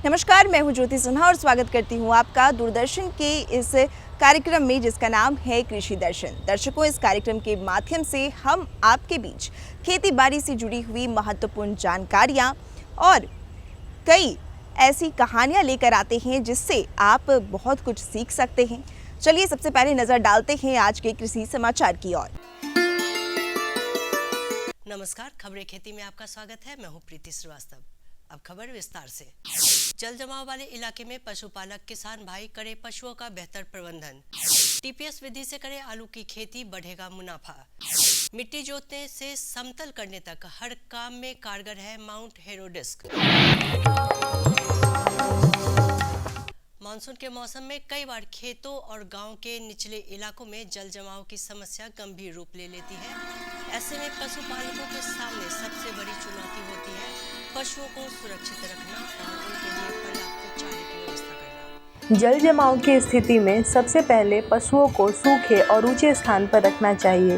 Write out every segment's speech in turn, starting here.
नमस्कार, मैं हूं ज्योति सिन्हा और स्वागत करती हूं आपका दूरदर्शन के इस कार्यक्रम में जिसका नाम है कृषि दर्शन। दर्शकों, इस कार्यक्रम के माध्यम से हम आपके बीच खेती बाड़ी से जुड़ी हुई महत्वपूर्ण जानकारियां और कई ऐसी कहानियां लेकर आते हैं जिससे आप बहुत कुछ सीख सकते हैं। चलिए सबसे पहले नजर डालते हैं आज के कृषि समाचार की ओर। नमस्कार, खबरें खेती में आपका स्वागत है। मैं हूं प्रीति श्रीवास्तव। अब खबर विस्तार से। जल जमाव वाले इलाके में पशुपालक किसान भाई करे पशुओं का बेहतर प्रबंधन। टीपीएस विधि से करे आलू की खेती, बढ़ेगा मुनाफा। मिट्टी जोतने से समतल करने तक हर काम में कारगर है माउंट हेरो डिस्क। मानसून के मौसम में कई बार खेतों और गांव के निचले इलाकों में जल जमाव की समस्या गंभीर रूप ले लेती है। ऐसे में पशुपालकों के सामने सबसे बड़ी चुनौती होती है पशुओं को सुरक्षित रखना और उनके लिए पर्याप्त चारे की व्यवस्था करना। जल जमाव की स्थिति में सबसे पहले पशुओं को सूखे और ऊंचे स्थान पर रखना चाहिए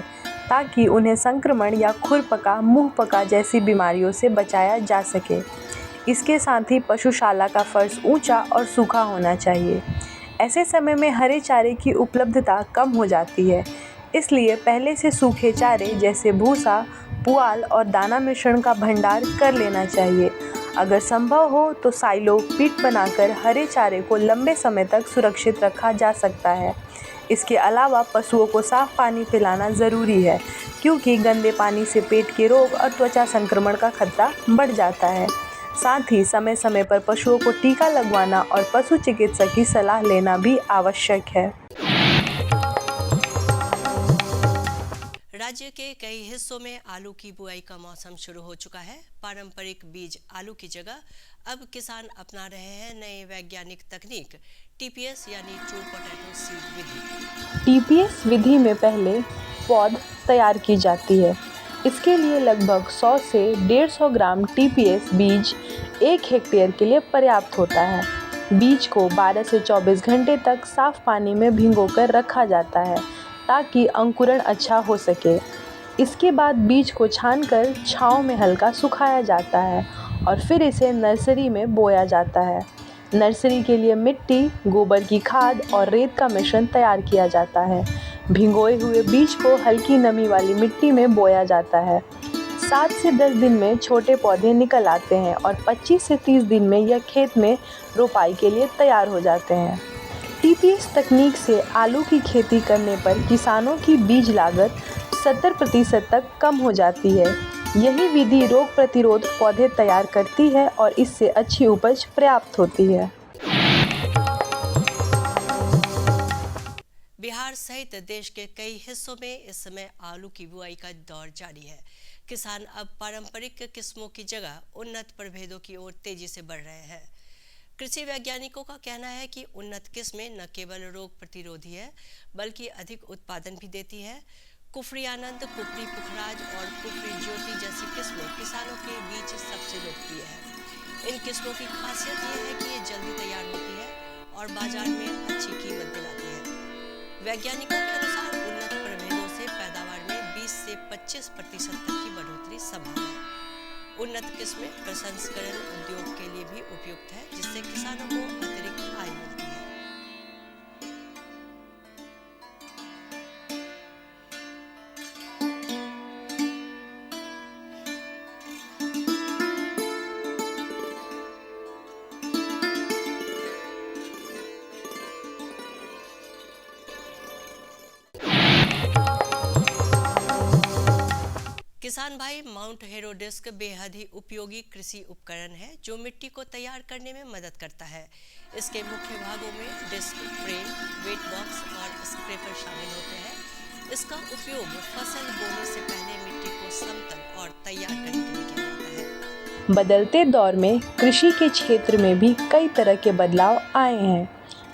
ताकि उन्हें संक्रमण या खुरपका, मुंहपका जैसी बीमारियों से बचाया जा सके। इसके साथ ही पशुशाला का फर्श ऊंचा और सूखा होना चाहिए। ऐसे समय में हरे चारे की उपलब्धता कम हो जाती है, इसलिए पहले से सूखे चारे जैसे भूसा, पुआल और दाना मिश्रण का भंडार कर लेना चाहिए। अगर संभव हो तो साइलो पीट बनाकर हरे चारे को लंबे समय तक सुरक्षित रखा जा सकता है। इसके अलावा पशुओं को साफ पानी पिलाना ज़रूरी है, क्योंकि गंदे पानी से पेट के रोग और त्वचा संक्रमण का खतरा बढ़ जाता है। साथ ही समय समय पर पशुओं को टीका लगवाना और पशु चिकित्सक की सलाह लेना भी आवश्यक है। राज्य के कई हिस्सों में आलू की बुआई का मौसम शुरू हो चुका है। पारंपरिक बीज आलू की जगह अब किसान अपना रहे हैं नए वैज्ञानिक तकनीक, टीपीएस यानी ट्रू पोटैटो सीड विधि। टीपीएस विधि में पहले पौध तैयार की जाती है। इसके लिए लगभग 100 से 150 ग्राम टीपीएस बीज 1 हेक्टेयर के लिए पर्याप्त होता है। बीज को 12 से 24 घंटे तक साफ पानी में भिगोकर रखा जाता है ताकि अंकुरण अच्छा हो सके। इसके बाद बीज को छानकर छांव में हल्का सुखाया जाता है और फिर इसे नर्सरी में बोया जाता है। नर्सरी के लिए मिट्टी, गोबर की खाद और रेत का मिश्रण तैयार किया जाता है। भिगोए हुए बीज को हल्की नमी वाली मिट्टी में बोया जाता है। 7 से 10 दिन में छोटे पौधे निकल आते हैं और 25 से 30 दिन में यह खेत में रोपाई के लिए तैयार हो जाते हैं। टीपीएस तकनीक से आलू की खेती करने पर किसानों की बीज लागत 70% तक कम हो जाती है। यही विधि रोग प्रतिरोध पौधे तैयार करती है और इससे अच्छी उपज प्राप्त होती है। बिहार सहित देश के कई हिस्सों में इस समय आलू की बुआई का दौर जारी है। किसान अब पारंपरिक किस्मों की जगह उन्नत प्रभेदों की ओर तेजी से बढ़ रहे हैं। कृषि वैज्ञानिकों का कहना है कि उन्नत किस्में न केवल रोग प्रतिरोधी है बल्कि अधिक उत्पादन भी देती है। कुफरी आनंद, कुफरी पुखराज और कुफरी ज्योति जैसी किस्में किसानों के बीच सबसे लोकप्रिय है। इन किस्मों की खासियत ये है कि ये जल्दी तैयार होती है और बाजार में अच्छी कीमत दिलाती है। वैज्ञानिकों के अनुसार उन्नत प्रभेदों से पैदावार में 20 से 25% तक की बढ़ोतरी संभव है। उन्नत किस्में प्रसंस्करण उद्योग के लिए भी उपयुक्त है, जिससे किसानों को अतिरिक्त आय मिलती है। किसान भाई माउंट हेरो डिस्क बेहद ही उपयोगी कृषि उपकरण है जो मिट्टी को तैयार करने में मदद करता है। इसके मुख्य भागों में डिस्क, फ्रेम, वेट बॉक्स और स्क्रेपर शामिल होते हैं। इसका उपयोग फसल बोने से पहले मिट्टी को समतल और तैयार करने के लिए किया जाता है। बदलते दौर में कृषि के क्षेत्र में भी कई तरह के बदलाव आए हैं।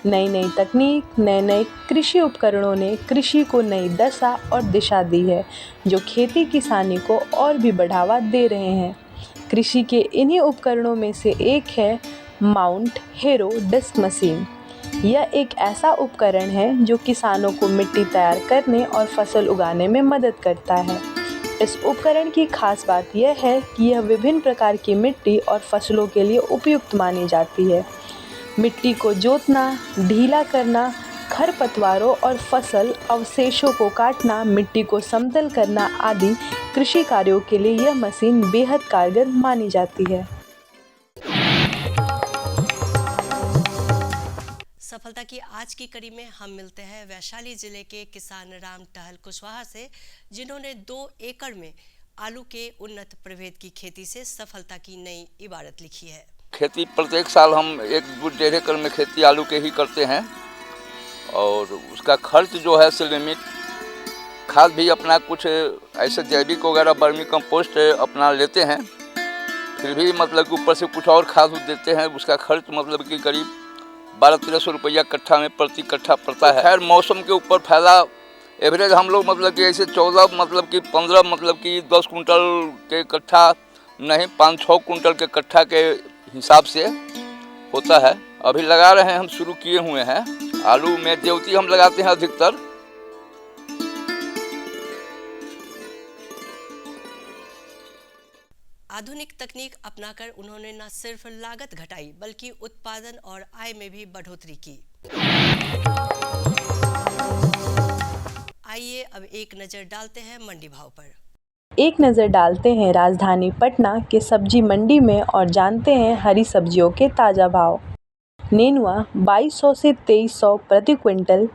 नई नई तकनीक, नए नए कृषि उपकरणों ने कृषि को नई दशा और दिशा दी है, जो खेती किसानी को और भी बढ़ावा दे रहे हैं। कृषि के इन्हीं उपकरणों में से एक है माउंट हेरो डिस्क मशीन। यह एक ऐसा उपकरण है जो किसानों को मिट्टी तैयार करने और फसल उगाने में मदद करता है। इस उपकरण की खास बात यह है कि यह विभिन्न प्रकार की मिट्टी और फसलों के लिए उपयुक्त मानी जाती है। मिट्टी को जोतना, ढीला करना, खरपतवारों और फसल अवशेषों को काटना, मिट्टी को समतल करना आदि कृषि कार्यों के लिए यह मशीन बेहद कारगर मानी जाती है। सफलता की आज की कड़ी में हम मिलते हैं वैशाली जिले के किसान राम टहल कुशवाहा से, जिन्होंने 2 एकड़ में आलू के उन्नत प्रभेद की खेती से सफलता की नई इबारत लिखी है। खेती प्रत्येक साल हम 1-1.5 एकड़ में खेती आलू के ही करते हैं और उसका खर्च जो है सीमित, खाद भी अपना कुछ ऐसे जैविक वगैरह वर्मी कंपोस्ट अपना लेते हैं, फिर भी मतलब कि ऊपर से कुछ और खाद देते हैं। उसका खर्च मतलब कि करीब 1200-1300 रुपया कट्ठा में प्रति कट्ठा पड़ता है। खैर मौसम के ऊपर फायदा एवरेज हम लोग मतलब कि ऐसे 14 मतलब कि 15 मतलब कि 10 कुंटल के कट्ठा नहीं 5-6 कुंटल के कट्ठा के हिसाब से होता है। अभी लगा रहे हैं, हम शुरू किए हुए हैं। आलू में देवती हम लगाते हैं अधिकतर। आधुनिक तकनीक अपनाकर उन्होंने न सिर्फ लागत घटाई बल्कि उत्पादन और आय में भी बढ़ोतरी की। आइए अब एक नजर डालते हैं मंडी भाव पर। एक नज़र डालते हैं राजधानी पटना के सब्जी मंडी में और जानते हैं हरी सब्जियों के ताज़ा भाव। नेनुआ 2200 से 2300 प्रति क्विंटल,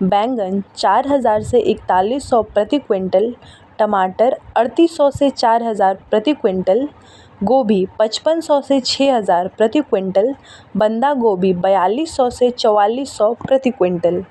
बैंगन 4000 से 4100 प्रति क्विंटल, टमाटर 3800 से 4000 प्रति क्विंटल, गोभी 5500 से 6000 प्रति क्विंटल, बंदा गोभी 4200 से 4400 प्रति क्विंटल।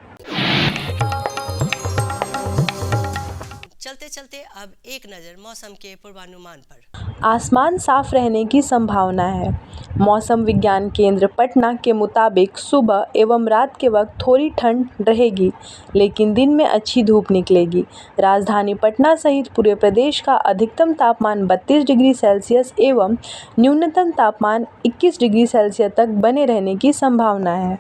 चलते चलते अब एक नज़र मौसम के पूर्वानुमान पर। आसमान साफ रहने की संभावना है। मौसम विज्ञान केंद्र पटना के मुताबिक सुबह एवं रात के वक्त थोड़ी ठंड रहेगी, लेकिन दिन में अच्छी धूप निकलेगी। राजधानी पटना सहित पूरे प्रदेश का अधिकतम तापमान 32 डिग्री सेल्सियस एवं न्यूनतम तापमान 21 डिग्री सेल्सियस तक बने रहने की संभावना है।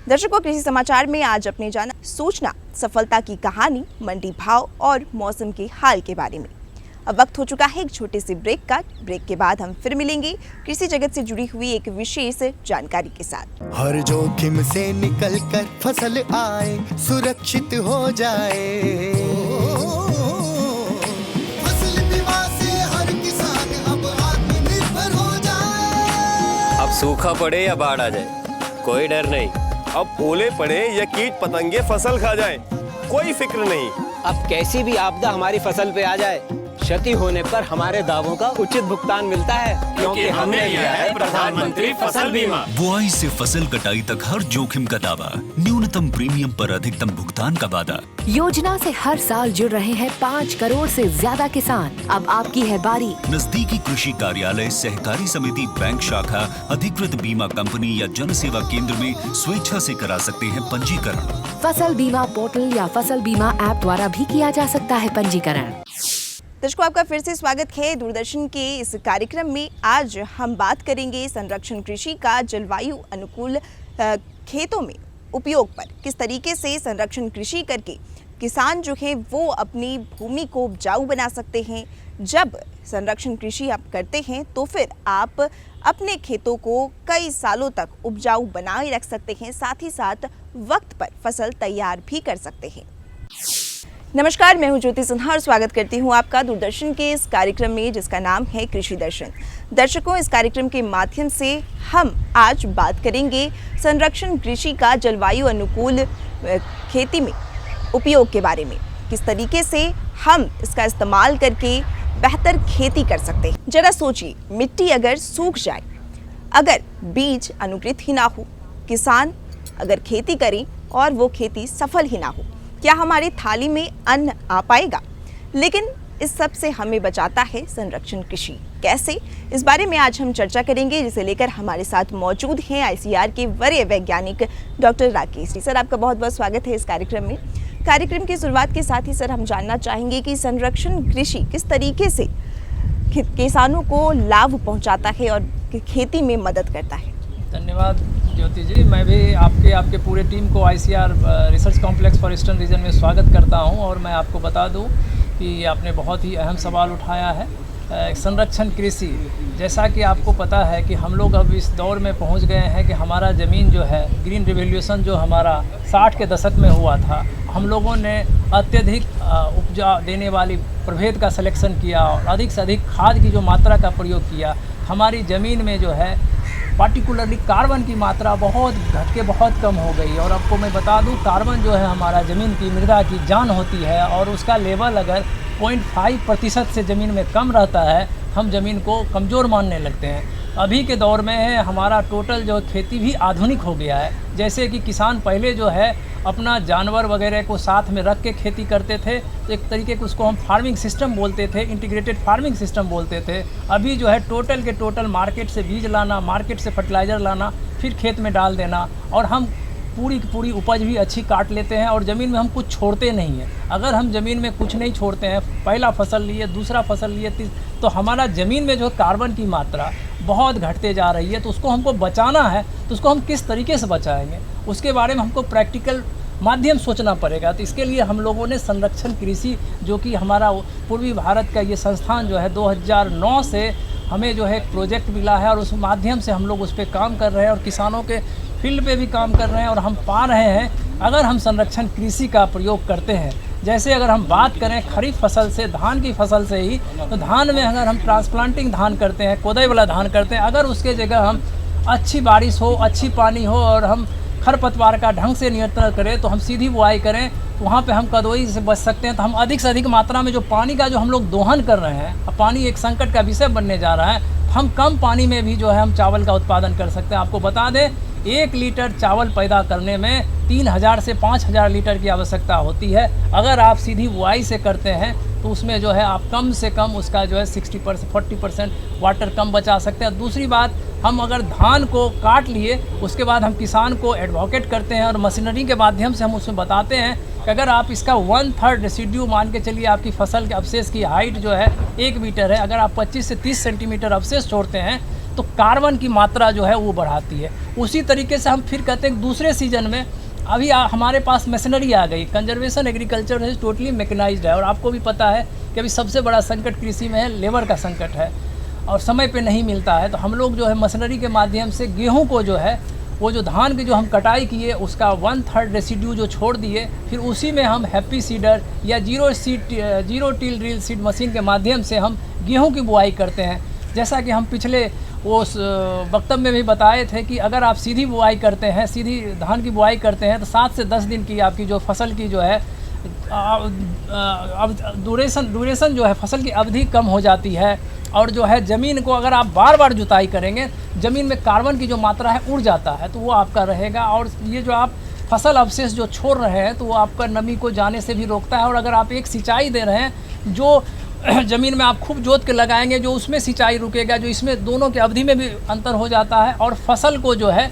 दर्शकों, कृषि समाचार में आज अपने जाना सूचना, सफलता की कहानी, मंडी भाव और मौसम के हाल के बारे में। अब वक्त हो चुका है एक छोटे से ब्रेक का। ब्रेक के बाद हम फिर मिलेंगे कृषि जगत से जुड़ी हुई एक विशेष जानकारी के साथ। हर जोखिम से निकल कर फसल आए, सुरक्षित हो जाए। फसल बीमा से हर किसान अब आत्मनिर्भर हो जाए। अब सूखा पड़े या बाढ़ आ जाए, कोई डर नहीं। अब ओले पड़े या कीट पतंगे फसल खा जाए, कोई फिक्र नहीं। अब कैसी भी आपदा हमारी फसल पे आ जाए, क्षति होने पर हमारे दावों का उचित भुगतान मिलता है, क्योंकि हमने लिया है प्रधानमंत्री फसल बीमा। बुआई से फसल कटाई तक हर जोखिम का दावा, न्यूनतम प्रीमियम पर अधिकतम भुगतान का वादा। योजना से हर साल जुड़ रहे हैं 5 करोड़ से ज्यादा किसान। अब आपकी है बारी। नजदीकी कृषि कार्यालय, सहकारी समिति, बैंक शाखा, अधिकृत बीमा कंपनी या जन सेवा केंद्र में स्वेच्छा से करा सकते हैं पंजीकरण। फसल बीमा पोर्टल या फसल बीमा ऐप द्वारा भी किया जा सकता है पंजीकरण। दर्शकों, आपका फिर से स्वागत है दूरदर्शन के इस कार्यक्रम में। आज हम बात करेंगे संरक्षण कृषि का जलवायु अनुकूल खेतों में उपयोग पर। किस तरीके से संरक्षण कृषि करके किसान जो है वो अपनी भूमि को उपजाऊ बना सकते हैं। जब संरक्षण कृषि आप करते हैं तो फिर आप अपने खेतों को कई सालों तक उपजाऊ बनाए रख सकते हैं, साथ ही साथ वक्त पर फसल तैयार भी कर सकते हैं। नमस्कार, मैं हूं ज्योति सिन्हा और स्वागत करती हूं आपका दूरदर्शन के इस कार्यक्रम में जिसका नाम है कृषि दर्शन। दर्शकों, इस कार्यक्रम के माध्यम से हम आज बात करेंगे संरक्षण कृषि का जलवायु अनुकूल खेती में उपयोग के बारे में। किस तरीके से हम इसका इस्तेमाल करके बेहतर खेती कर सकते हैं। जरा सोचिए, मिट्टी अगर सूख जाए, अगर बीज अनुकृत ही ना हो, किसान अगर खेती करे और वो खेती सफल ही ना हो, क्या हमारी थाली में अन्न आ पाएगा? लेकिन इस सब से हमें बचाता है संरक्षण कृषि। कैसे, इस बारे में आज हम चर्चा करेंगे, जिसे लेकर हमारे साथ मौजूद हैं आईसीआर के वरीय वैज्ञानिक डॉक्टर राकेश जी। सर, आपका बहुत बहुत स्वागत है इस कार्यक्रम में। कार्यक्रम की शुरुआत के साथ ही सर हम जानना चाहेंगे कि संरक्षण कृषि किस तरीके से किसानों को लाभ पहुंचाता है और खेती में मदद करता है। धन्यवाद। ज्योति जी, मैं भी आपके पूरे टीम को ICR research complex for eastern region में स्वागत करता हूं। और मैं आपको बता दूं कि आपने बहुत ही अहम सवाल उठाया है, संरक्षण कृषि। जैसा कि आपको पता है कि हम लोग अब इस दौर में पहुंच गए हैं कि हमारा ज़मीन जो है, ग्रीन रिवोल्यूशन जो हमारा 60 के दशक में हुआ था, हम लोगों ने अत्यधिक उपजा देने वाली प्रभेद का सिलेक्शन किया और अधिक से अधिक खाद की जो मात्रा का प्रयोग किया। हमारी ज़मीन में जो है पार्टिकुलरली कार्बन की मात्रा बहुत घट के बहुत कम हो गई। और आपको मैं बता दूं, कार्बन जो है हमारा ज़मीन की मृदा की जान होती है और उसका लेवल अगर 0.5% से ज़मीन में कम रहता है, हम ज़मीन को कमज़ोर मानने लगते हैं। अभी के दौर में हमारा टोटल जो खेती भी आधुनिक हो गया है। जैसे कि किसान पहले जो है अपना जानवर वगैरह को साथ में रख के खेती करते थे, तो एक तरीके के उसको हम फार्मिंग सिस्टम बोलते थे, इंटीग्रेटेड फार्मिंग सिस्टम बोलते थे। अभी जो है टोटल के टोटल मार्केट से बीज लाना, मार्केट से फर्टिलाइज़र लाना, फिर खेत में डाल देना, और हम पूरी की पूरी उपज भी अच्छी काट लेते हैं और ज़मीन में हम कुछ छोड़ते नहीं हैं। अगर हम ज़मीन में कुछ नहीं छोड़ते हैं, पहला फसल लिए, दूसरा फसल लिए, तो हमारा ज़मीन में जो कार्बन की मात्रा बहुत घटते जा रही है। तो उसको हमको बचाना है, तो उसको हम किस तरीके से बचाएंगे, उसके बारे में हमको प्रैक्टिकल माध्यम सोचना पड़ेगा। तो इसके लिए हम लोगों ने संरक्षण कृषि, जो कि हमारा पूर्वी भारत का ये संस्थान जो है 2009 से हमें जो है एक प्रोजेक्ट मिला है और उस माध्यम से हम लोग उस पर काम कर रहे हैं और किसानों के फील्ड पे भी काम कर रहे हैं। और हम पा रहे हैं, अगर हम संरक्षण कृषि का प्रयोग करते हैं, जैसे अगर हम बात करें खरीफ फसल से, धान की फसल से ही, तो धान में अगर हम ट्रांसप्लांटिंग धान करते हैं, कोदई वाला धान करते हैं, अगर उसके जगह हम अच्छी बारिश हो, अच्छी पानी हो और हम खरपतवार का ढंग से नियंत्रण करें, तो हम सीधी बुआई करें, तो वहाँ पे हम कदोई से बच सकते हैं। तो हम अधिक से अधिक मात्रा में जो पानी का जो हम लोग दोहन कर रहे हैं, अब पानी एक संकट का विषय बनने जा रहा है, हम कम पानी में भी जो है हम चावल का उत्पादन कर सकते हैं। आपको बता दें, 1 लीटर चावल पैदा करने में 3000 से 5000 लीटर की आवश्यकता होती है। अगर आप सीधी बुआई से करते हैं तो उसमें जो है आप कम से कम उसका जो है 60% 40% वाटर कम बचा सकते हैं। दूसरी बात, हम अगर धान को काट लिए, उसके बाद हम किसान को एडवोकेट करते हैं और मशीनरी के माध्यम से हम उसमें बताते हैं कि अगर आप इसका 1/3 रेसिड्यू मान के चलिए, आपकी फसल के अवशेष की हाइट जो है 1 मीटर है, अगर आप 25 से 30 सेंटीमीटर अवशेष छोड़ते हैं तो कार्बन की मात्रा जो है वो बढ़ाती है। उसी तरीके से हम फिर कहते हैं दूसरे सीजन में अभी हमारे पास मशीनरी आ गई, कंजर्वेशन एग्रीकल्चर है टोटली मैकेनाइज्ड है। और आपको भी पता है कि अभी सबसे बड़ा संकट कृषि में है, लेबर का संकट है और समय पे नहीं मिलता है। तो हम लोग जो है मशीनरी के माध्यम से गेहूं को जो है, वो जो धान की जो हम कटाई किए उसका 1/3 रेसिड्यू जो छोड़ दिए, फिर उसी में हम हैप्पी सीडर या zero till drill seed machine के माध्यम से हम गेहूँ की बुआई करते हैं। जैसा कि हम पिछले वो वक्तव्य में भी बताए थे कि अगर आप सीधी बुआई करते हैं, सीधी धान की बुआई करते हैं, तो 7 से 10 दिन की आपकी जो फसल की जो है ड्यूरेशन जो है, फसल की अवधि कम हो जाती है। और जो है ज़मीन को अगर आप बार बार जुताई करेंगे, ज़मीन में कार्बन की जो मात्रा है उड़ जाता है, तो वो आपका रहेगा। और ये जो आप फसल अवशेष जो छोड़ रहे हैं, तो वो आपका नमी को जाने से भी रोकता है। और अगर आप एक सिंचाई दे रहे हैं, जो ज़मीन में आप खूब जोत के लगाएंगे, जो उसमें सिंचाई रुकेगा, जो इसमें दोनों की अवधि में भी अंतर हो जाता है। और फसल को जो है,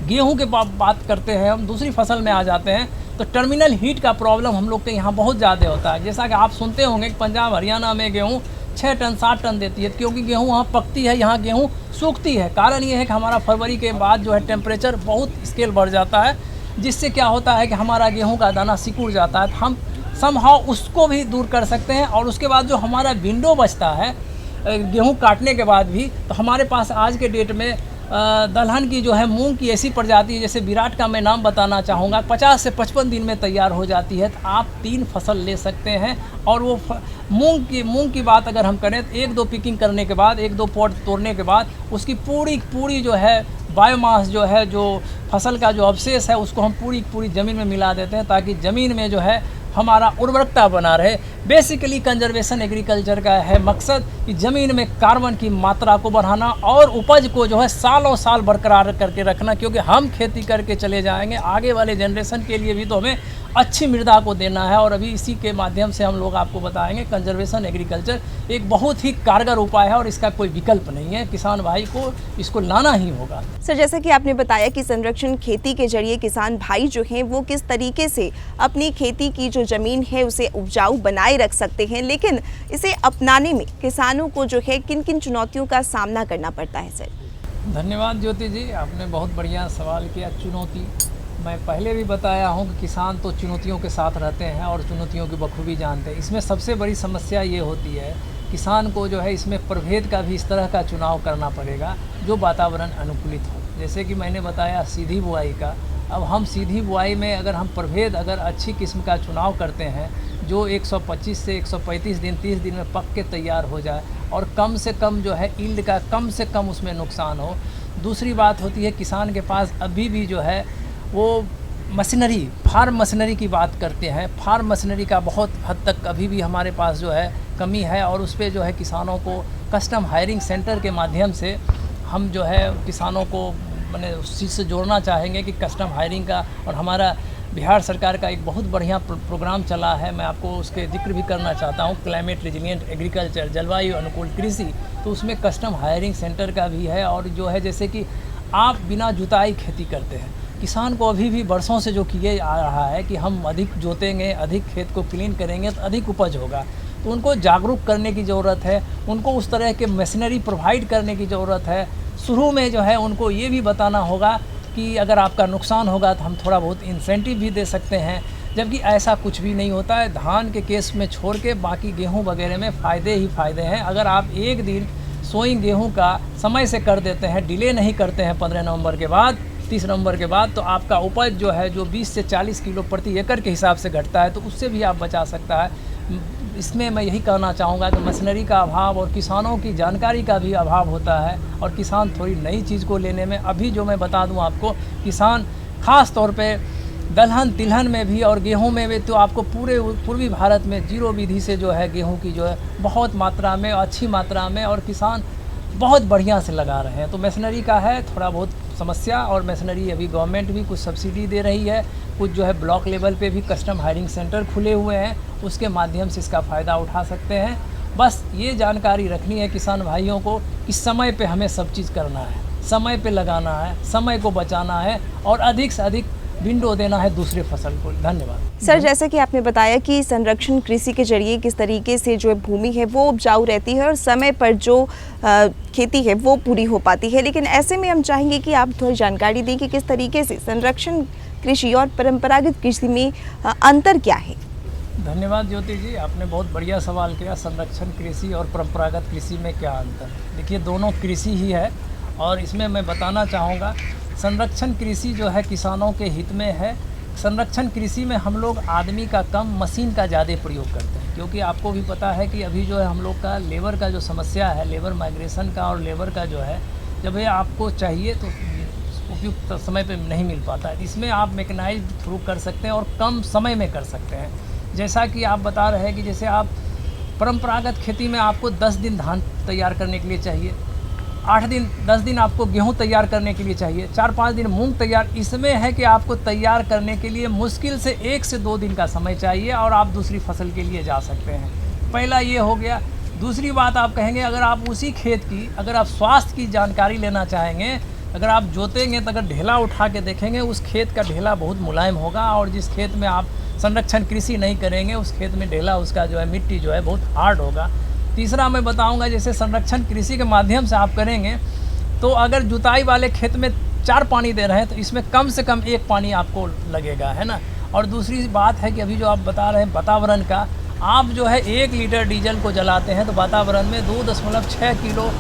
गेहूं के बात करते हैं, हम दूसरी फसल में आ जाते हैं, तो टर्मिनल हीट का प्रॉब्लम हम लोग के यहाँ बहुत ज़्यादा होता है। जैसा कि आप सुनते होंगे कि पंजाब हरियाणा में गेहूँ 6 टन 7 टन देती है, क्योंकि गेहूँ वहाँ पकती है, यहाँ गेहूँ सूखती है। कारण ये है कि हमारा फरवरी के बाद जो है टेम्परेचर बहुत स्केल बढ़ जाता है, जिससे क्या होता है कि हमारा गेहूँ का दाना सिकुड़ जाता है। तो हम समहाउ उसको भी दूर कर सकते हैं। और उसके बाद जो हमारा विंडो बचता है गेहूं काटने के बाद भी, तो हमारे पास आज के डेट में दलहन की जो है मूंग की ऐसी प्रजाति है, जैसे विराट का मैं नाम बताना चाहूँगा, 50 से 55 दिन में तैयार हो जाती है। तो आप 3 फसल ले सकते हैं। और वो मूंग की बात अगर हम करें, तो 1-2 पिकिंग करने के बाद, 1-2 पॉट तोड़ने के बाद, उसकी पूरी जो है बायोमास जो है, जो फसल का जो अवशेष है, उसको हम पूरी ज़मीन में मिला देते हैं, ताकि ज़मीन में जो है हमारा उर्वरकता बना रहे। बेसिकली कंजर्वेशन एग्रीकल्चर का है मकसद कि ज़मीन में कार्बन की मात्रा को बढ़ाना और उपज को जो है सालों साल बरकरार करके रखना, क्योंकि हम खेती करके चले जाएंगे, आगे वाले जनरेशन के लिए भी तो हमें अच्छी मृदा को देना है। और अभी इसी के माध्यम से हम लोग आपको बताएंगे कंजर्वेशन एग्रीकल्चर एक बहुत ही कारगर उपाय है और इसका कोई विकल्प नहीं है। किसान भाई को इसको लाना ही होगा। सर, जैसा कि आपने बताया कि संरक्षण खेती के जरिए किसान भाई जो हैं वो किस तरीके से अपनी खेती की जो ज़मीन है उसे उपजाऊ बनाए रख सकते हैं, लेकिन इसे अपनाने में किसानों को जो है किन किन चुनौतियों का सामना करना पड़ता है सर? धन्यवाद ज्योति जी, आपने बहुत बढ़िया सवाल किया। चुनौती, मैं पहले भी बताया हूँ कि किसान तो चुनौतियों के साथ रहते हैं और चुनौतियों की बखूबी जानते हैं। इसमें सबसे बड़ी समस्या ये होती है, किसान को जो है इसमें प्रभेद का भी इस तरह का चुनाव करना पड़ेगा जो वातावरण अनुकूलित हो। जैसे कि मैंने बताया सीधी बुआई का, अब हम सीधी बुआई में अगर हम प्रभेद अगर अच्छी किस्म का चुनाव करते हैं जो 125 से 135 दिन 30 दिन में पक के तैयार हो जाए और कम से कम जो है ईल्ड का कम से कम उसमें नुकसान हो। दूसरी बात होती है, किसान के पास अभी भी जो है वो मशीनरी, फार्म मशीनरी की बात करते हैं, फार्म मशीनरी का बहुत हद तक अभी भी हमारे पास जो है कमी है और उस पर जो है किसानों को कस्टम हायरिंग सेंटर के माध्यम से हम जो है किसानों को मैंने उस चीज़ से जोड़ना चाहेंगे कि कस्टम हायरिंग का, और हमारा बिहार सरकार का एक बहुत बढ़िया प्रोग्राम चला है, मैं आपको उसके जिक्र भी करना चाहता हूँ, क्लाइमेट रेजिलिएंट एग्रीकल्चर, जलवायु अनुकूल कृषि। तो उसमें कस्टम हायरिंग सेंटर का भी है और जो है जैसे कि आप बिना जुताई खेती करते हैं, किसान को अभी भी वर्षों से जो किए आ रहा है कि हम अधिक जोतेंगे, अधिक खेत को क्लीन करेंगे तो अधिक उपज होगा। तो उनको जागरूक करने की ज़रूरत है, उनको उस तरह के मशीनरी प्रोवाइड करने की ज़रूरत है। शुरू में जो है उनको ये भी बताना होगा कि अगर आपका नुकसान होगा तो हम थोड़ा बहुत इंसेंटिव भी दे सकते हैं, जबकि ऐसा कुछ भी नहीं होता है। धान के केस में छोड़ के बाकी गेहूं वगैरह में फ़ायदे ही फ़ायदे हैं। अगर आप एक दिन सोइंग गेहूं का समय से कर देते हैं, डिले नहीं करते हैं 15 नवंबर के बाद, 30 नवंबर के बाद, तो आपका उपज जो है जो 20 से 40 किलो प्रति एकड़ के हिसाब से घटता है, तो उससे भी आप बचा सकता है। इसमें मैं यही कहना चाहूँगा कि मशीनरी का अभाव और किसानों की जानकारी का भी अभाव होता है और किसान थोड़ी नई चीज़ को लेने में, अभी जो मैं बता दूं आपको, किसान ख़ास तौर पे दलहन तिलहन में भी और गेहूं में भी, तो आपको पूरे पूर्वी भारत में जीरो विधि से जो है गेहूं की जो है बहुत मात्रा में, अच्छी मात्रा में, और किसान बहुत बढ़िया से लगा रहे हैं। तो मशीनरी का है थोड़ा बहुत समस्या, और मशीनरी अभी गवर्नमेंट भी कुछ सब्सिडी दे रही है, कुछ जो है ब्लॉक लेवल पे भी कस्टम हायरिंग सेंटर खुले हुए हैं, उसके माध्यम से इसका फ़ायदा उठा सकते हैं। बस ये जानकारी रखनी है किसान भाइयों को कि समय पे हमें सब चीज़ करना है, समय पे लगाना है, समय को बचाना है और अधिक से अधिक विंडो देना है दूसरे फसल को। धन्यवाद सर, जैसा कि आपने बताया कि संरक्षण कृषि के जरिए किस तरीके से जो भूमि है वो उपजाऊ रहती है और समय पर जो खेती है वो पूरी हो पाती है, लेकिन ऐसे में हम चाहेंगे कि आप थोड़ी जानकारी दें कि किस तरीके से संरक्षण कृषि और परंपरागत कृषि में अंतर क्या है। धन्यवाद ज्योति जी, आपने बहुत बढ़िया सवाल किया। संरक्षण कृषि और परंपरागत कृषि में क्या अंतर? देखिए, दोनों कृषि ही है और इसमें मैं बताना चाहूँगा, संरक्षण कृषि जो है किसानों के हित में है। संरक्षण कृषि में हम लोग आदमी का कम, मशीन का ज़्यादा प्रयोग करते हैं, क्योंकि आपको भी पता है कि अभी जो है हम लोग का लेबर का जो समस्या है, लेबर माइग्रेशन का, और लेबर का जो है जब ये आपको चाहिए तो उपयुक्त समय पे नहीं मिल पाता है। इसमें आप मैकेनाइज्ड थ्रू कर सकते हैं और कम समय में कर सकते हैं। जैसा कि आप बता रहे हैं कि जैसे आप परंपरागत खेती में आपको 10 दिन धान तैयार करने के लिए चाहिए, 8 दिन 10 दिन आपको गेहूं तैयार करने के लिए चाहिए, 4-5 दिन मूंग तैयार। इसमें है कि आपको तैयार करने के लिए मुश्किल से 1 से 2 दिन का समय चाहिए और आप दूसरी फसल के लिए जा सकते हैं। पहला ये हो गया। दूसरी बात आप कहेंगे, अगर आप उसी खेत की, अगर आप स्वास्थ्य की जानकारी लेना चाहेंगे, अगर आप जोतेंगे तो अगर ढेला उठा के देखेंगे, उस खेत का ढेला बहुत मुलायम होगा, और जिस खेत में आप संरक्षण कृषि नहीं करेंगे उस खेत में ढेला, उसका जो है मिट्टी जो है बहुत हार्ड होगा। तीसरा मैं बताऊंगा, जैसे संरक्षण कृषि के माध्यम से आप करेंगे तो अगर जुताई वाले खेत में 4 पानी दे रहे हैं तो इसमें कम से कम 1 पानी आपको लगेगा, है ना। और दूसरी बात है कि अभी जो आप बता रहे हैं वातावरण का, आप जो है 1 लीटर डीजल को जलाते हैं तो वातावरण में 2.6 किलो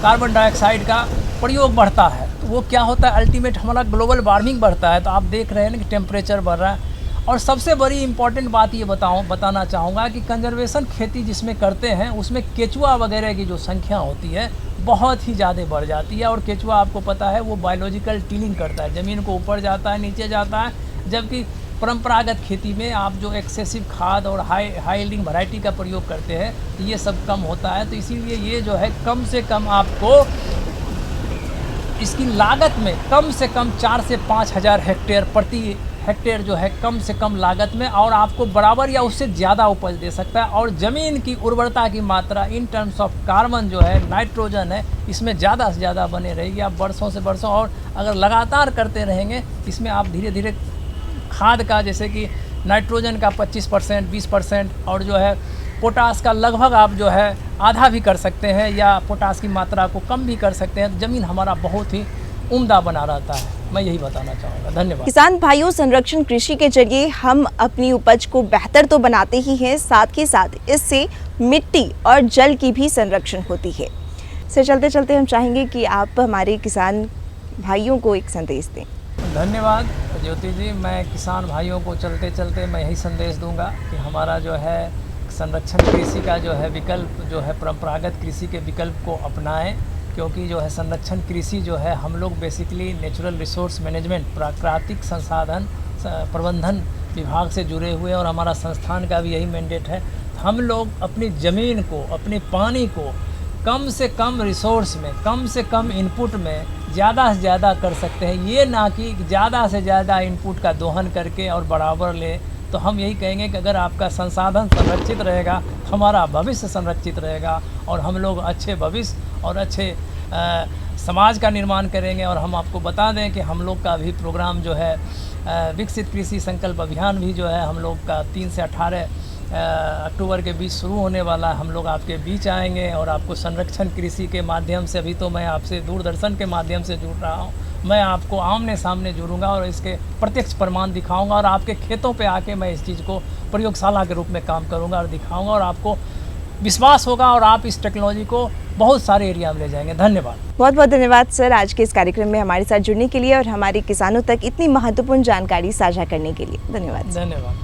कार्बन डाइऑक्साइड का प्रयोग बढ़ता है। तो वो क्या होता है, अल्टीमेट हमारा ग्लोबल वार्मिंग बढ़ता है। तो आप देख रहे हैं ना कि टेम्परेचर बढ़ रहा है। और सबसे बड़ी इम्पॉर्टेंट बात ये बताना चाहूँगा कि कंजर्वेशन खेती जिसमें करते हैं उसमें केचुआ वगैरह की जो संख्या होती है बहुत ही ज़्यादा बढ़ जाती है। और केचुआ आपको पता है वो बायोलॉजिकल टिलिंग करता है, ज़मीन को ऊपर जाता है, नीचे जाता है, जबकि परंपरागत खेती में आप जो एक्सेसिव खाद और हाई यील्डिंग वैरायटी का प्रयोग करते हैं तो ये सब कम होता है। तो इसीलिए ये जो है कम से कम आपको इसकी लागत में कम से कम 4 से 5 हज़ार हेक्टेयर प्रति हेक्टेयर जो है कम से कम लागत में, और आपको बराबर या उससे ज़्यादा उपज दे सकता है। और ज़मीन की उर्वरता की मात्रा इन टर्म्स ऑफ कार्बन जो है, नाइट्रोजन है, इसमें ज़्यादा से ज़्यादा बने रहेगी। आप वर्षों से वर्षों और अगर लगातार करते रहेंगे, इसमें आप धीरे धीरे खाद का, जैसे कि नाइट्रोजन का 25%, 20% और जो है पोटास का लगभग आप जो है आधा भी कर सकते हैं या पोटास की मात्रा को कम भी कर सकते हैं। ज़मीन हमारा बहुत ही उम्दा बना रहता है। मैं यही बताना चाहूँगा। धन्यवाद। किसान भाइयों, संरक्षण कृषि के जरिए हम अपनी उपज को बेहतर तो बनाते ही हैं, साथ ही साथ इससे मिट्टी और जल की भी संरक्षण होती है। से चलते चलते हम चाहेंगे कि आप हमारे किसान भाइयों को एक संदेश दें। धन्यवाद ज्योति जी। मैं किसान भाइयों को चलते चलते मैं यही संदेश दूंगा कि हमारा जो है संरक्षण कृषि का जो है विकल्प जो है परंपरागत कृषि के विकल्प को अपनाएं, क्योंकि जो है संरक्षण कृषि जो है हम लोग बेसिकली नेचुरल रिसोर्स मैनेजमेंट प्राकृतिक संसाधन प्रबंधन विभाग से जुड़े हुए और हमारा संस्थान का भी यही मैंडेट है। हम लोग अपनी ज़मीन को, अपने पानी को कम से कम रिसोर्स में, कम से कम इनपुट में ज़्यादा से ज़्यादा कर सकते हैं। ये ना कि ज़्यादा से ज़्यादा इनपुट का दोहन करके और बराबर ले। तो हम यही कहेंगे कि अगर आपका संसाधन संरक्षित रहेगा, हमारा भविष्य संरक्षित रहेगा और हम लोग अच्छे भविष्य और अच्छे समाज का निर्माण करेंगे। और हम आपको बता दें कि हम लोग का भी प्रोग्राम जो है विकसित कृषि संकल्प अभियान भी जो है हम लोग का 3 से 18 अक्टूबर के बीच शुरू होने वाला है। हम लोग आपके बीच आएंगे और आपको संरक्षण कृषि के माध्यम से, अभी तो मैं आपसे दूरदर्शन के माध्यम से जुड़ रहा हूँ, मैं आपको आमने सामने जुड़ूंगा और इसके प्रत्यक्ष प्रमाण दिखाऊंगा और आपके खेतों पे आके मैं इस चीज़ को प्रयोगशाला के रूप में काम करूंगा और दिखाऊंगा और आपको विश्वास होगा और आप इस टेक्नोलॉजी को बहुत सारे एरिया में ले जाएंगे। धन्यवाद। बहुत बहुत धन्यवाद सर, आज के इस कार्यक्रम में हमारे साथ जुड़ने के लिए और हमारे किसानों तक इतनी महत्वपूर्ण जानकारी साझा करने के लिए धन्यवाद। धन्यवाद।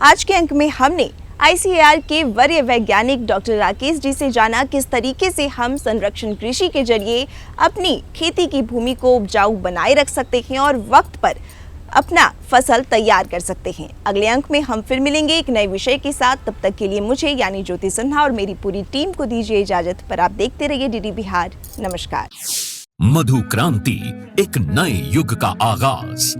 आज के अंक में हमने ICAR के वरीय वैज्ञानिक डॉक्टर राकेश जी से जाना किस तरीके से हम संरक्षण कृषि के जरिए अपनी खेती की भूमि को उपजाऊ बनाए रख सकते हैं और वक्त पर अपना फसल तैयार कर सकते हैं। अगले अंक में हम फिर मिलेंगे एक नए विषय के साथ। तब तक के लिए मुझे यानी ज्योति सिन्हा और मेरी पूरी टीम को दीजिए इजाजत। पर आप देखते रहिए DD बिहार। नमस्कार। मधु क्रांति, एक नए युग का आगाज।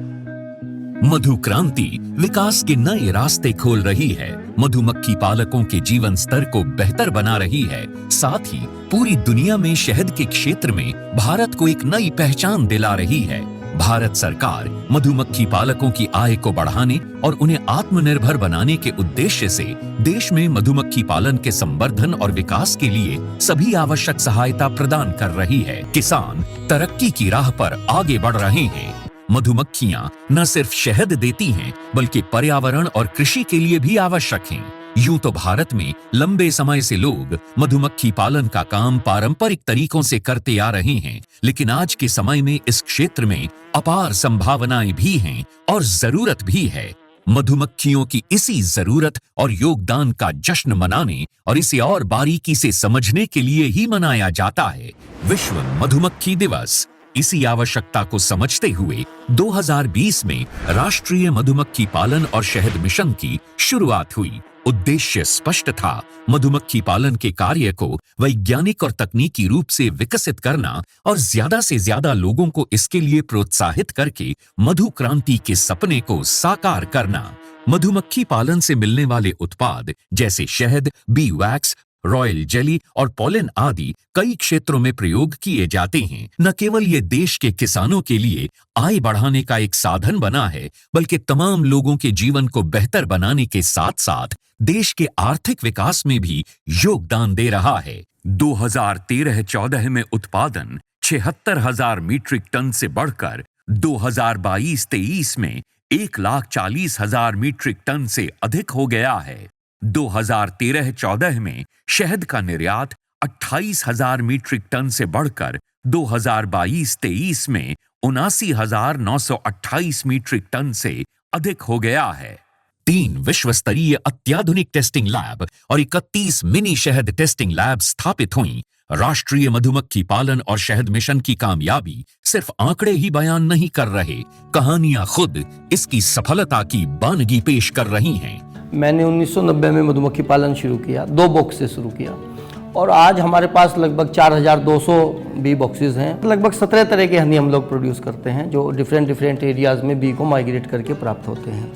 मधु क्रांति विकास के नए रास्ते खोल रही है, मधुमक्खी पालकों के जीवन स्तर को बेहतर बना रही है, साथ ही पूरी दुनिया में शहद के क्षेत्र में भारत को एक नई पहचान दिला रही है। भारत सरकार मधुमक्खी पालकों की आय को बढ़ाने और उन्हें आत्मनिर्भर बनाने के उद्देश्य से देश में मधुमक्खी पालन के संवर्धन और विकास के लिए सभी आवश्यक सहायता प्रदान कर रही है। किसान तरक्की की राह पर आगे बढ़ रहे हैं। मधुमक्खियां न सिर्फ शहद देती हैं, बल्कि पर्यावरण और कृषि के लिए भी आवश्यक हैं। यूं तो भारत में लंबे समय से लोग मधुमक्खी पालन का काम पारंपरिक तरीकों से करते आ रहे हैं, लेकिन आज के समय में इस क्षेत्र में अपार संभावनाएं भी हैं और जरूरत भी है। मधुमक्खियों की इसी जरूरत और योगदान का जश्न मनाने और इसे और बारीकी से समझने के लिए ही मनाया जाता है विश्व मधुमक्खी दिवस। इसी आवश्यकता को समझते हुए 2020 में राष्ट्रीय मधुमक्खी पालन और शहद मिशन की शुरुआत हुई। उद्देश्य स्पष्ट था, मधुमक्खी पालन के कार्य को वैज्ञानिक और तकनीकी रूप से विकसित करना और ज्यादा से ज्यादा लोगों को इसके लिए प्रोत्साहित करके मधु क्रांति के सपने को साकार करना। मधुमक्खी पालन से मिलने वाले उत्पाद जैसे शहद, बी वैक्स, रॉयल जेली और पॉलन आदि कई क्षेत्रों में प्रयोग किए जाते हैं। न केवल ये देश के किसानों के लिए आय बढ़ाने का एक साधन बना है, बल्कि तमाम लोगों के जीवन को बेहतर बनाने के साथ साथ देश के आर्थिक विकास में भी योगदान दे रहा है। 2013-14 में उत्पादन 76,000 मीट्रिक टन से बढ़कर 2022-23 में 1,40,000 मीट्रिक टन से अधिक हो गया है। 2013-14 में शहद का निर्यात 28,000 मीट्रिक टन से बढ़कर 2022-23 में 79,928 मीट्रिक टन से अधिक हो गया है। 3 विश्व स्तरीय अत्याधुनिक टेस्टिंग लैब और 31 मिनी शहद टेस्टिंग लैब स्थापित हुई। राष्ट्रीय मधुमक्खी पालन और शहद मिशन की कामयाबी सिर्फ आंकड़े ही बयान नहीं कर रहे, कहानियां खुद इसकी सफलता की बानगी पेश कर रही हैं। मैंने 1990 में मधुमक्खी पालन शुरू किया, 2 बॉक्स से शुरू किया और आज हमारे पास लगभग 4,200 बी बॉक्सेस हैं। लगभग 17 तरह के हनी हम लोग प्रोड्यूस करते हैं, जो डिफरेंट एरियाज़ में बी को माइग्रेट करके प्राप्त होते हैं।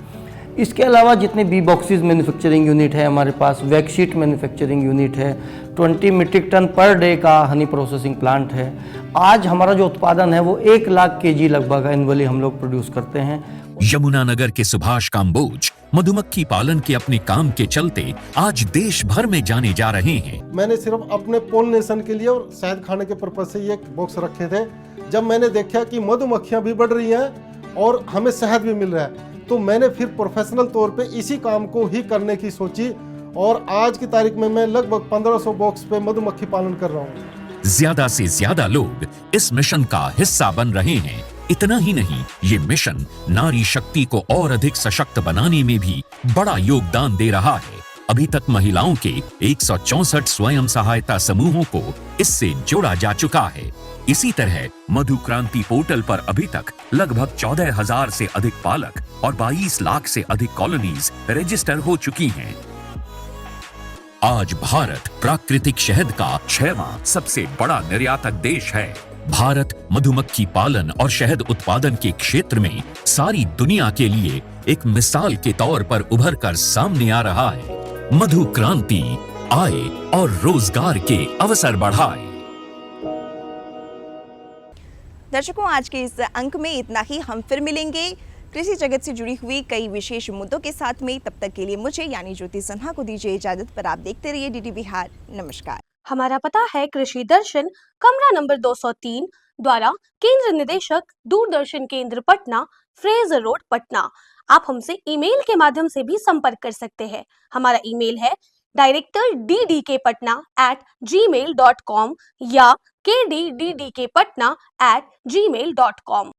इसके अलावा जितने बी बॉक्सेस मैन्युफैक्चरिंग यूनिट है हमारे पास, वैक्सीट मैन्युफैक्चरिंग यूनिट है, 20 मीट्रिक टन पर डे का हनी प्रोसेसिंग प्लांट है। आज हमारा जो उत्पादन है वो 1 लाख केजी लगभग एनुअली हम लोग प्रोड्यूस करते हैं। यमुनानगर के सुभाष काम्बोज मधुमक्खी पालन के अपने काम के चलते आज देश भर में जाने जा रहे हैं। मैंने सिर्फ अपने पोलिनेशन के लिए और शहद खाने के पर्पज से ये बॉक्स रखे थे। जब मैंने देखा कि मधुमक्खियां भी बढ़ रही हैं और हमें शहद भी मिल रहा है, तो मैंने फिर प्रोफेशनल तौर पे इसी काम को ही करने की सोची और आज की तारीख में मैं लगभग 1500 बॉक्स पे मधुमक्खी पालन कर रहा हूँ। ज्यादा से ज्यादा लोग इस मिशन का हिस्सा बन रहे हैं। इतना ही नहीं, ये मिशन नारी शक्ति को और अधिक सशक्त बनाने में भी बड़ा योगदान दे रहा है। अभी तक महिलाओं के 164 स्वयं सहायता समूहों को इससे जोड़ा जा चुका है। इसी तरह मधु क्रांति पोर्टल पर अभी तक लगभग 14,000 से अधिक पालक और 22 लाख से अधिक कॉलोनीज रजिस्टर हो चुकी हैं। आज भारत प्राकृतिक शहद का 6वां सबसे बड़ा निर्यातक देश है। भारत मधुमक्खी पालन और शहद उत्पादन के क्षेत्र में सारी दुनिया के लिए एक मिसाल के तौर पर उभर कर सामने आ रहा है। मधु क्रांति आए और रोजगार के अवसर बढ़ाए। दर्शकों, आज के इस अंक में इतना ही। हम फिर मिलेंगे कृषि जगत से जुड़ी हुई कई विशेष मुद्दों के साथ में। तब तक के लिए मुझे यानी ज्योति सिन्हा को दीजिए इजाजत। पर आप देखते रहिए डीडी बिहार। नमस्कार। हमारा पता है कृषि दर्शन, कमरा नंबर 203 द्वारा केंद्र निदेशक, दूरदर्शन केंद्र पटना, फ्रेजर रोड, पटना। आप हमसे ईमेल के माध्यम से भी संपर्क कर सकते हैं। हमारा ईमेल है directorddkpatna@gmail.com या kddkpatna@gmail.com।